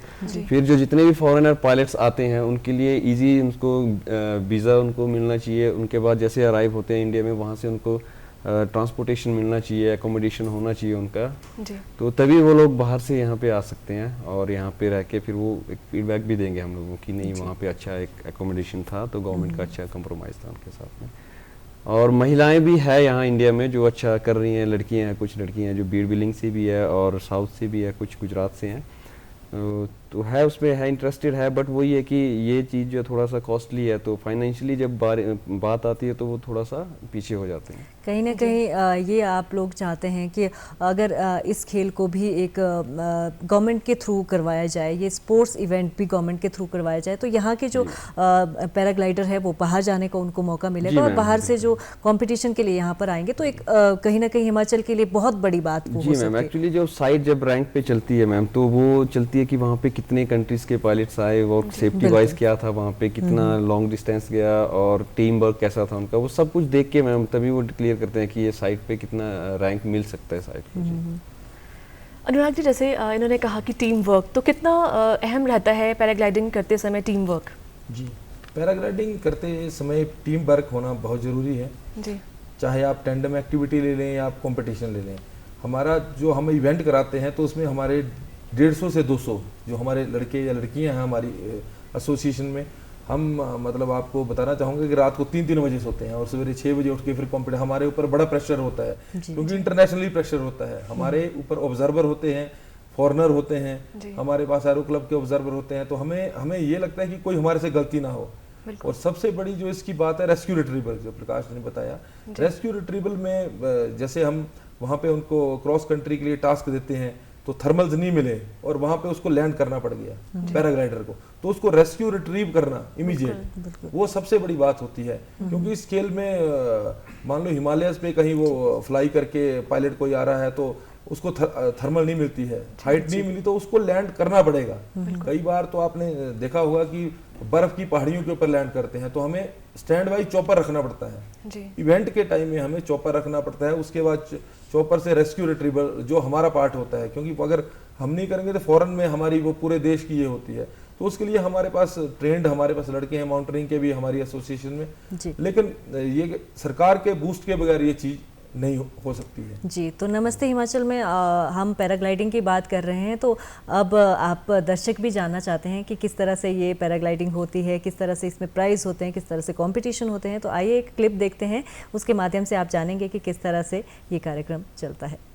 फिर जो जितने भी फॉरेनर पायलट्स आते हैं उनके लिए इजी उनको वीज़ा उनको मिलना चाहिए, उनके बाद जैसे अराइव होते हैं इंडिया में वहाँ से उनको ट्रांसपोर्टेशन मिलना चाहिए, एकोमोडेशन होना चाहिए उनका, तो तभी वो लोग बाहर से यहाँ पे आ सकते हैं, और यहाँ पे रह के फिर वो एक फीडबैक भी देंगे हम लोगों की नहीं वहाँ पे अच्छा एक एकोमोडेशन था, तो गवर्नमेंट का अच्छा कंप्रोमाइज़ था उनके साथ में। और महिलाएं भी है यहाँ इंडिया में जो अच्छा कर रही हैं, लड़कियां हैं, कुछ लड़कियां जो बीड़ बिलिंग से भी है और साउथ से भी है, कुछ गुजरात से हैं, तो है उसमें है इंटरेस्टेड है, बट वही है कि ये चीज़ जो थोड़ा सा कॉस्टली है, तो फाइनेंशियली जब बात आती है तो वो थोड़ा सा पीछे हो जाते हैं। कहीं ना कहीं ये आप लोग चाहते हैं कि अगर इस खेल को भी एक गवर्नमेंट के थ्रू करवाया जाए, ये स्पोर्ट्स इवेंट भी गवर्नमेंट के थ्रू करवाया जाए, तो यहाँ के जो पैराग्लाइडर है वो बाहर जाने का उनको मौका मिलेगा और बाहर से जो कंपटीशन के लिए यहाँ पर आएंगे तो एक कहीं ना कहीं हिमाचल के लिए बहुत बड़ी बात हो जी मैम। एक्चुअली जो साइट जब रैंक पे चलती है मैम, तो वो चलती है कि वहाँ पे कितने कंट्रीज के पायलट्स आए और सेफ्टी वाइज क्या था वहाँ पे, कितना लॉन्ग डिस्टेंस गया और टीम वर्क कैसा था उनका, वो सब कुछ देख के मैम तभी वो डिक्लेयर करते हैं कि ये साइट पे कितना रैंक मिल सकता है साइट को। अनुराग जी, जैसे इन्होंने कहा कि टीम वर्क, तो कितना अहम रहता है पैराग्लाइडिंग करते समय टीम वर्क? जी, पैराग्लाइडिंग करते समय टीम वर्क होना बहुत ज़रूरी है जी। चाहे आप टैंडम एक्टिविटी ले लें या आप कंपटीशन ले लें। हमारा जो हम इवेंट कराते हैं तो उसमें हमारे 150 से 200 जो हमारे लड़के या लड़कियां हैं हमारी एसोसिएशन में, हम मतलब आपको बताना चाहूँगा कि रात को 3-3 बजे सोते हैं और सवेरे 6 बजे उठ के फिर कॉम्पिटिशन। हमारे ऊपर बड़ा प्रेशर होता है क्योंकि इंटरनेशनली प्रेशर होता है। हमारे ऊपर ऑब्जर्वर होते हैं, फॉरेनर होते हैं, हमारे पास एरो क्लब के ऑब्जर्वर होते हैं, तो हमें ये लगता है कि कोई हमारे से गलती ना हो। और सबसे बड़ी जो इसकी बात है रेस्क्यू रिट्रीवल, जो प्रकाश ने बताया, रेस्क्यू रिट्रीवल में जैसे हम वहाँ पे उनको क्रॉस कंट्री के लिए टास्क देते हैं तो थर्मल्स नहीं मिले और वहाँ पे उसको लैंड करना पड़ गया पैराग्लाइडर को, तो उसको रेस्क्यू रिट्रीव करना इमीडिएट, वो सबसे बड़ी बात होती है। क्योंकि इस खेल में मान लो हिमालयस पे कहीं वो फ्लाई करके पायलट कोई आ रहा है तो उसको थर्मल नहीं मिलती है, हाइट नहीं मिली, तो उसको लैंड करना पड़ेगा। कई बार तो आपने देखा होगा कि बर्फ की पहाड़ियों के ऊपर लैंड करते हैं तो हमें स्टैंड बाई चॉपर रखना पड़ता है जी। इवेंट के टाइम में हमें चॉपर रखना पड़ता है, उसके बाद चॉपर से रेस्क्यू रिट्रीवल जो हमारा पार्ट होता है, क्योंकि अगर हम नहीं करेंगे तो फॉरेन में हमारी वो पूरे देश की ये होती है, तो उसके लिए हमारे पास ट्रेंड हमारे पास लड़के हैं माउंटेनिंग के भी हमारी एसोसिएशन में जी। लेकिन ये सरकार के बूस्ट के बगैर ये चीज़ नहीं हो सकती है जी। तो नमस्ते हिमाचल में हम पैराग्लाइडिंग की बात कर रहे हैं, तो अब आप दर्शक भी जानना चाहते हैं कि किस तरह से ये पैराग्लाइडिंग होती है, किस तरह से इसमें प्राइज़ होते हैं, किस तरह से कंपटीशन होते हैं। तो आइए एक क्लिप देखते हैं, उसके माध्यम से आप जानेंगे कि किस तरह से ये कार्यक्रम चलता है।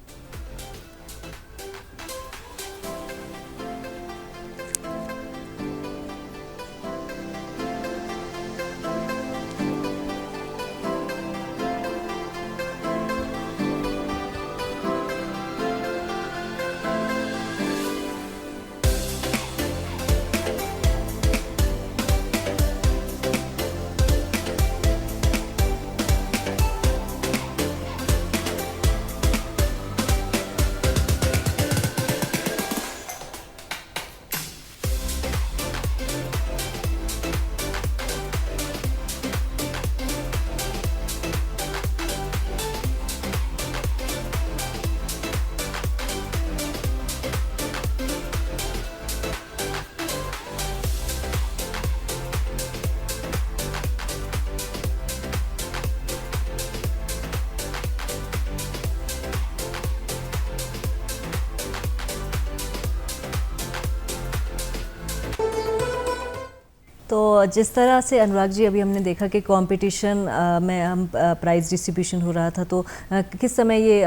तो जिस तरह से अनुराग जी अभी हमने देखा कि कंपटीशन में हम प्राइज़ डिस्ट्रीब्यूशन हो रहा था, तो किस समय ये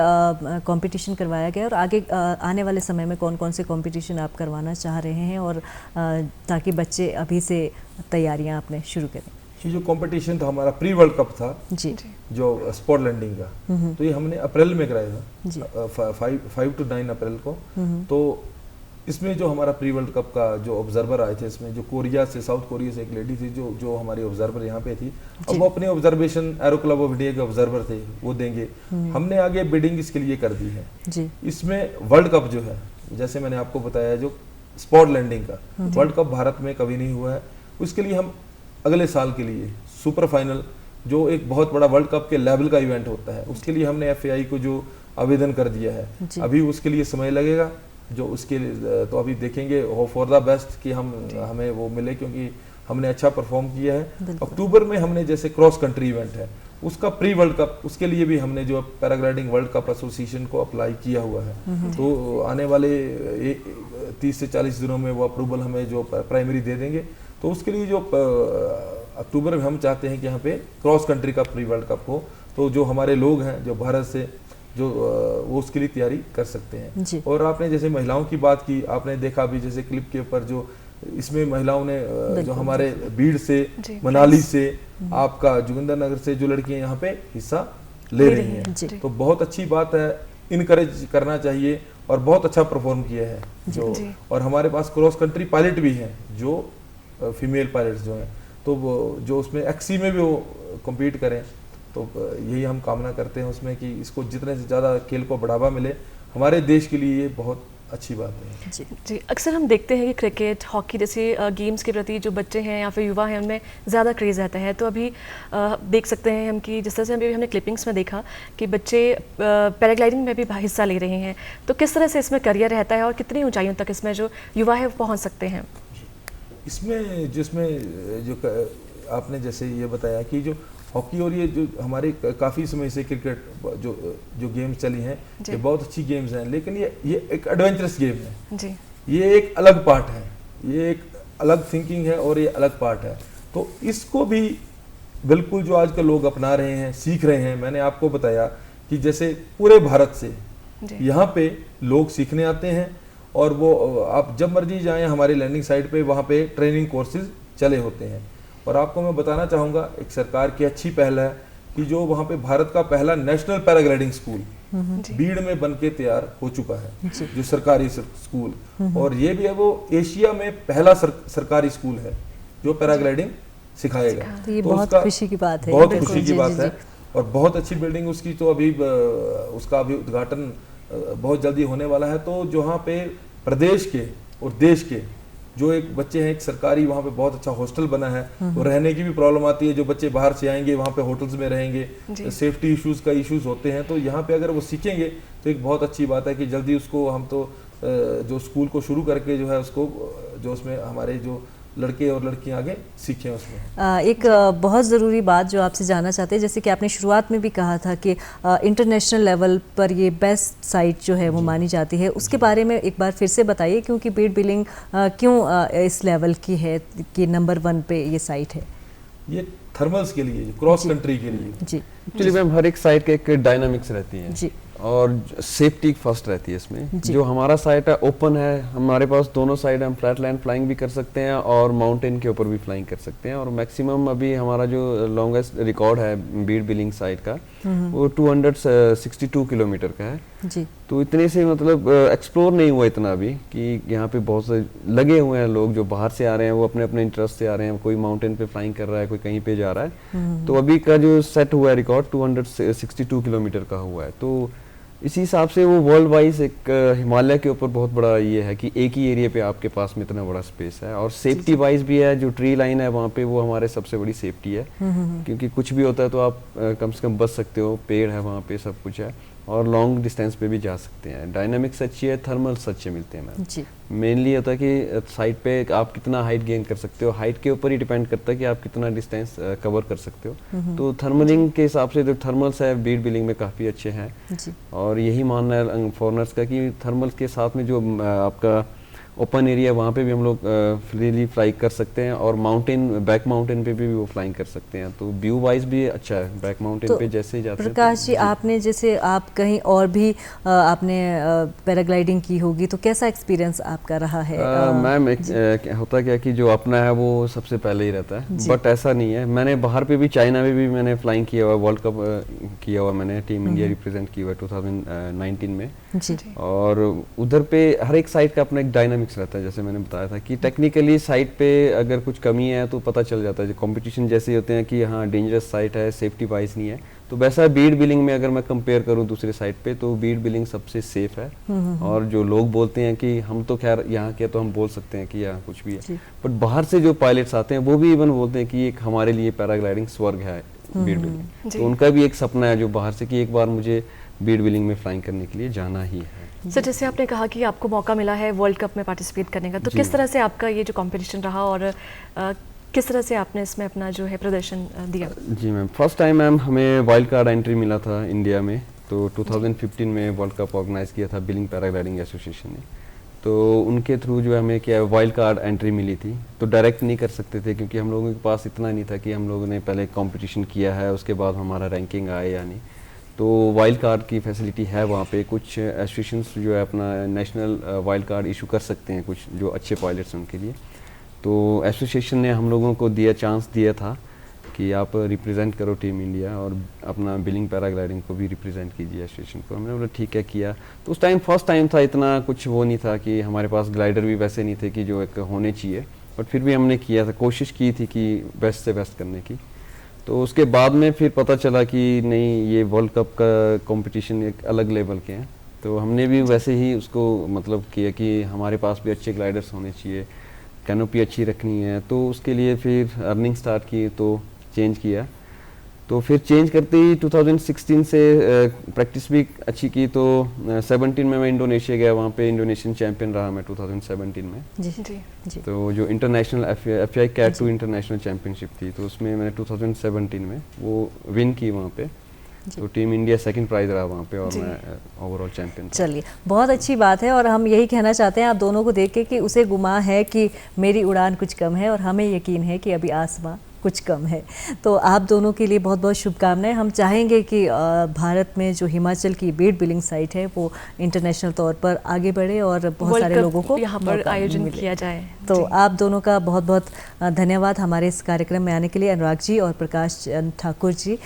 कंपटीशन करवाया गया और आगे आने वाले समय में कौन कौन से कंपटीशन आप करवाना चाह रहे हैं, और ताकि बच्चे अभी से तैयारियां अपने शुरू करें? ये जो कंपटीशन था हमारा प्री वर्ल्ड कप था जी, जो स्पॉट लैंडिंग का, तो ये हमने अप्रैल में कराया था 5 to 9 अप्रैल को। तो इसमें जो हमारा प्री वर्ल्ड कप का जो ऑब्जर्वर आए थे, इसमें जो कोरिया से, साउथ कोरिया से एक लेडी थी जो हमारी ऑब्जर्वर यहाँ पे थी। अब वो अपने observation arrow club of India के ऑब्जर्वर थे, वो देंगे। हमने आगे बिडिंग इसके लिए कर दी है जी। इसमें वर्ल्ड कप जो है, जैसे मैंने आपको बताया, जो स्पॉट लैंडिंग का वर्ल्ड कप भारत में कभी नहीं हुआ है, उसके लिए हम अगले साल के लिए सुपर फाइनल, जो एक बहुत बड़ा वर्ल्ड कप के लेवल का इवेंट होता है, उसके लिए हमने FAI को जो आवेदन कर दिया है। अभी उसके लिए समय लगेगा, जो उसके लिए तो अभी देखेंगे, होप फॉर द बेस्ट कि हमें वो मिले, क्योंकि हमने अच्छा परफॉर्म किया है। अक्टूबर में हमने जैसे क्रॉस कंट्री इवेंट है, उसका प्री वर्ल्ड कप, उसके लिए भी हमने जो पैराग्लाइडिंग वर्ल्ड कप एसोसिएशन को अप्लाई किया हुआ है। तो आने वाले 30 से 40 दिनों में वो अप्रूवल हमें जो प्राइमरी दे देंगे। तो उसके लिए जो अक्टूबर में हम चाहते हैं कि यहाँ पे क्रॉस कंट्री का प्री वर्ल्ड कप हो। तो जो हमारे लोग हैं जो भारत से जो वो उसके लिए तैयारी कर सकते हैं। जी। और आपने जैसे महिलाओं की बात की, आपने देखा भी जैसे क्लिप के ऊपर जो इसमें महिलाओं ने जो हमारे बीड़ से, जी, मनाली से, आपका जोगिंदरनगर से जो लड़कियां यहाँ पे हिस्सा ले रही जी। हैं, तो बहुत अच्छी बात है, इनकरेज करना चाहिए और बहुत अच्छा परफॉर्म किया है जो। जी। और हमारे पास क्रॉस कंट्री पायलट भी हैं जो फीमेल पायलट्स जो हैं, तो वो जो उसमें एक्सी में भी वो compete करें, तो यही हम कामना करते हैं उसमें कि इसको जितने से ज़्यादा खेल को बढ़ावा मिले, हमारे देश के लिए ये बहुत अच्छी बात है। जी। जी, अक्सर हम देखते हैं कि क्रिकेट, हॉकी जैसे गेम्स के प्रति जो बच्चे हैं या फिर युवा हैं उनमें ज़्यादा क्रेज़ रहता है। तो अभी देख सकते हैं हम कि जिस तरह से अभी हमने क्लिपिंग्स में देखा कि बच्चे पैराग्लाइडिंग में भी हिस्सा ले रहे हैं, तो किस तरह से इसमें करियर रहता है और कितनी ऊंचाइयों तक इसमें जो युवा है वो पहुंच सकते हैं? इसमें जो आपने जैसे ये बताया कि जो हॉकी और ये जो हमारे काफ़ी समय से क्रिकेट जो गेम्स चली हैं, ये बहुत अच्छी गेम्स हैं, लेकिन ये एक एडवेंचरस गेम है जी। ये एक अलग पार्ट है, ये एक अलग थिंकिंग है और ये अलग पार्ट है। तो इसको भी बिल्कुल जो आजकल लोग अपना रहे हैं, सीख रहे हैं। मैंने आपको बताया कि जैसे पूरे भारत से यहाँ पे लोग सीखने आते हैं, और वो आप जब मर्जी जाएं हमारे लैंडिंग साइट पे, वहाँ पे ट्रेनिंग कोर्सेज चले होते हैं। और आपको मैं बताना चाहूँगा, एक सरकार की अच्छी पहल है कि जो वहाँ पे भारत का पहला नेशनल पैराग्लाइडिंग स्कूल बीड़ में बन के तैयार हो चुका है, जो सरकारी स्कूल, और ये भी है वो एशिया में पहला सरकारी स्कूल है जो पैराग्लाइडिंग सिखाएगा। तो ये तो बहुत उसका खुशी की बात है, बहुत बिल्कुल, खुशी की जी, बात जी, है। जी। और बहुत अच्छी बिल्डिंग उसकी, तो अभी उसका अभी उद्घाटन बहुत जल्दी होने वाला है। तो जहाँ पे प्रदेश के और देश के जो एक बच्चे हैं, एक सरकारी वहाँ पे बहुत अच्छा हॉस्टल बना है, तो रहने की भी प्रॉब्लम आती है, जो बच्चे बाहर से आएंगे वहाँ पे होटल्स में रहेंगे, सेफ्टी इश्यूज का इश्यूज होते हैं, तो यहाँ पे अगर वो सीखेंगे तो एक बहुत अच्छी बात है कि जल्दी उसको हम तो जो स्कूल को शुरू करके जो है उसको जो उसमें हमारे जो लड़के और लड़कियां आगे सीखें उसमें। एक बहुत ज़रूरी बात जो आपसे जानना चाहते हैं, जैसे कि आपने शुरुआत में भी कहा था कि इंटरनेशनल लेवल पर ये बेस्ट साइट जो है वो मानी जाती है, उसके बारे में एक बार फिर से बताइए, क्योंकि बीड़ बिलिंग क्यों इस लेवल की है कि नंबर 1 पे ये साइट है? ये थर्मल्स के लिए, क्रॉस कंट्री के लिए। जी। एक्चुअली मैम हर एक साइट के एक डायनामिक्स रहती है जी। और सेफ्टी फर्स्ट रहती है इसमें। जी। जो हमारा साइट है ओपन है, हमारे पास दोनों साइड हम फ्लैट लैंड फ्लाइंग भी कर सकते हैं और माउंटेन के ऊपर भी फ्लाइंग कर सकते हैं। और मैक्सिमम अभी हमारा जो लॉन्गेस्ट रिकॉर्ड है बीड़ बिलिंग साइट का वो 262 किलोमीटर का है। जी। तो इतने से मतलब एक्सप्लोर नहीं हुआ इतना अभी कि यहाँ पे बहुत से लगे हुए हैं लोग जो बाहर से आ रहे हैं, वो अपने अपने इंटरेस्ट से आ रहे हैं, कोई माउंटेन पे फ्लाइंग कर रहा है, कोई कहीं पे जा रहा है। तो अभी का जो सेट हुआ है रिकॉर्ड 262 किलोमीटर का हुआ है। तो इसी हिसाब से वो वर्ल्ड वाइज एक हिमालय के ऊपर बहुत बड़ा ये है कि एक ही एरिया पे आपके पास में इतना बड़ा स्पेस है। और सेफ्टी वाइज भी है, जो ट्री लाइन है वहाँ पे वो हमारे सबसे बड़ी सेफ्टी है, क्योंकि कुछ भी होता है तो आप कम से कम बच सकते हो, पेड़ है वहाँ पे, सब कुछ है, और लॉन्ग डिस्टेंस पे भी जा सकते हैं। डायनामिक्स अच्छी है, थर्मल्स अच्छे मिलते हैं मैम। जी। मेनली होता है कि साइड पे आप कितना हाइट गेन कर सकते हो, हाइट के ऊपर ही डिपेंड करता है कि आप कितना डिस्टेंस कवर कर सकते हो। तो थर्मलिंग के हिसाब से जो थर्मल्स है बीड़ बिलिंग में काफ़ी अच्छे हैं। जी। और यही मानना है फॉरनर्स का कि थर्मल्स के साथ में जो आपका ओपन एरिया वहाँ पे भी हम लोग फ्रीली फ्लाई कर सकते हैं, और माउंटेन बैक माउंटेन पे भी वो फ्लाइंग कर सकते हैं। तो व्यू वाइज भी अच्छा है बैक माउंटेन तो पे जैसे ही जाते हैं। प्रकाश जी, आपने जैसे आप कहीं और भी आपने पैराग्लाइडिंग की होगी, तो कैसा एक्सपीरियंस आपका रहा है? मैम होता क्या कि जो अपना है वो सबसे पहले ही रहता है, बट ऐसा नहीं है। मैंने बाहर पे भी, चाइना में भी मैंने फ्लाइंग किया हुआ, वर्ल्ड कप किया हुआ, मैंने टीम इंडिया रिप्रेजेंट किया हुआ 2019 में। जी। और उधर पे हर एक साइट का अपना एक डायनामिक्स रहता है, जैसे मैंने बताया था कि टेक्निकली साइट पे अगर कुछ कमी है तो पता चल जाता है। जो कंपटीशन जैसे होते हैं कि हाँ डेंजरस साइट है, सेफ्टी वाइज नहीं है, तो वैसा बीड़ बिलिंग में अगर मैं कंपेयर करूं दूसरे साइट पे तो बीड़ बिलिंग सबसे सेफ है। और जो लोग बोलते हैं कि हम तो खैर यहाँ के तो हम बोल सकते हैं कि यहाँ कुछ भी है, बट बाहर से जो पायलट्स आते हैं वो भी इवन बोलते हैं कि एक हमारे लिए पैराग्लाइडिंग स्वर्ग है बीड़ बिलिंग। तो उनका भी एक सपना है जो बाहर से कि एक बार मुझे बीड़ बिलिंग में फ्लाइंग करने के लिए जाना ही है। सर, जैसे आपने कहा कि आपको मौका मिला है वर्ल्ड कप में पार्टिसिपेट करने का, तो किस तरह से आपका ये जो कंपटीशन रहा और किस तरह से आपने इसमें अपना जो है प्रदर्शन दिया? जी मैम, फर्स्ट टाइम मैम हमें वाइल्ड कार्ड एंट्री मिला था इंडिया में। तो 2015 में वर्ल्ड कप ऑर्गेनाइज किया था बिलिंग पैराग्लाइडिंग एसोसिएशन ने। तो उनके थ्रू जो हमें क्या वाइल्ड कार्ड एंट्री मिली थी। तो डायरेक्ट नहीं कर सकते थे क्योंकि हम लोगों के पास इतना नहीं था कि हम लोगों ने पहले कंपटीशन किया है उसके बाद हमारा रैंकिंग आए या नहीं। तो वाइल्ड कार्ड की फैसिलिटी है वहाँ पे, कुछ एसोसिएशंस जो है अपना नेशनल वाइल्ड कार्ड इशू कर सकते हैं कुछ जो अच्छे पायलट्स हैं उनके लिए। तो एसोसिएशन ने हम लोगों को चांस दिया था कि आप रिप्रेजेंट करो टीम इंडिया और अपना बिलिंग पैराग्लाइडिंग को भी रिप्रेजेंट कीजिए एसोसिएशन को। हमने बोला ठीक है, किया। तो उस टाइम फर्स्ट टाइम था, इतना कुछ वो नहीं था कि हमारे पास ग्लाइडर भी वैसे नहीं थे कि जो एक होने चाहिए, बट फिर भी हमने किया था, कोशिश की थी कि बेस्ट से बेस्ट करने की। तो उसके बाद में फिर पता चला कि नहीं, ये वर्ल्ड कप का कंपटीशन एक अलग लेवल के हैं। तो हमने भी वैसे ही उसको मतलब किया कि हमारे पास भी अच्छे ग्लाइडर्स होने चाहिए, कैनोपी अच्छी रखनी है। तो उसके लिए फिर अर्निंग स्टार्ट की, तो चेंज किया। तो फिर चेंज करते ही 2016 से प्रैक्टिस भी अच्छी की। तो 17 में मैं इंडोनेशिया गया, वहाँ पे इंडोनेशियन चैंपियन रहा मैं 2017 में। जी जी जी। तो जो international FAI cat 2 international championship थी, तो उसमें मैंने 2017 में वो विन की वहाँ पे। तो टीम इंडिया सेकंड प्राइज रहा वहाँ पे और मैं ओवरऑल चैंपियन था। चलिए, बहुत अच्छी बात है और हम यही कहना चाहते हैं आप दोनों को देख के कि उसे गुमा है कि मेरी उड़ान कुछ कम है और हमें यकीन है कि अभी आसमां कुछ कम है। तो आप दोनों के लिए बहुत बहुत शुभकामनाएं। हम चाहेंगे कि भारत में जो हिमाचल की बीड बिलिंग साइट है वो इंटरनेशनल तौर पर आगे बढ़े और बहुत सारे लोगों को यहाँ पर आयोजन किया जाए। तो आप दोनों का बहुत बहुत धन्यवाद हमारे इस कार्यक्रम में आने के लिए, अनुराग जी और प्रकाश चंद ठाकुर जी।